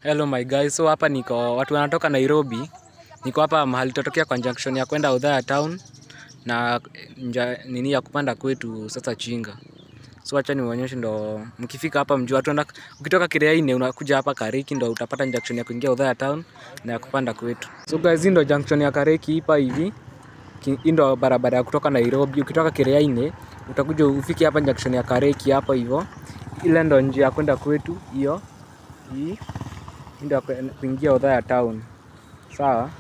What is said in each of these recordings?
Hello my guys, so hapa niko watu wanatoka Nairobi. Niko hapa mahali tutotokea kwa junction ya kwenda Othaya town na nini ya kupanda kwetu sasa Chinga. So acha niwaonyeshe, ndo mkifika hapa mjua watu ukitoka Kireaine unakuja hapa Kareki, ndo utapata junction ya kuingia Othaya town na ya kupanda kwetu. So guys, hii ndo junction ya Kareki hapa hivi. Hii ndo barabara ya kutoka Nairobi. Ukitoka Kireaine utakuja ufike hapa junction ya Kareki hapa hivyo. Ile ndo njia ya kwenda kwetu hiyo. Hii ndio kuingia Othaya town. Sawa?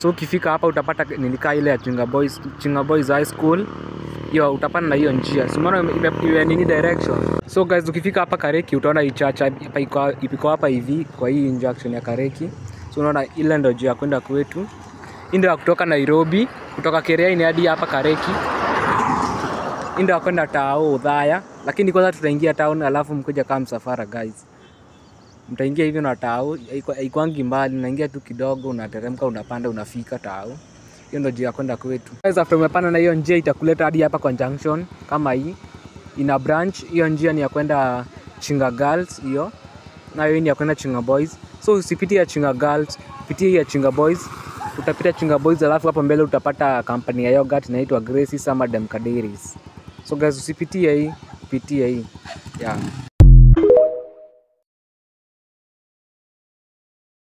So ukifika hapa utapata nilikaa ile ya Chinga Boys High School. Hiyo utapanda na hiyo njia. So unaona iwe nini direction. So guys, ukifika hapa Kareki utaona hii church hapa iko hapa hivi kwa hii junction ya Kareki. So unaona ile ndio njia kwenda kwetu. Hii ndio kutoka Nairobi, kutoka Kireaine hadi hapa Kareki. Hii ndio kwenda Tao Othaya, lakini kwanza tutaingia town alafu mkuja kama msafara guys. Mtaingia hivyo na Tao, haikuangi mbali, unaingia tu kidogo, unateremka, unapanda, unafika Tao. Hiyo ndio njia kwenda kwetu. Guys, after umepanda na hiyo njia itakuleta hadi hapa kwa junction kama hii. Ina branch, hiyo njia ni ya kwenda Chinga Girls hiyo. Na hiyo ni ya kwenda Chinga Boys. So usipitie ya Chinga Girls, pitie ya Chinga Boys. Utapita Chinga Boys alafu hapo mbele utapata kampani ya yogurt inaitwa Gracie Summer Dem Dairies. So guys, usipitie hii, pitie hii. Yeah.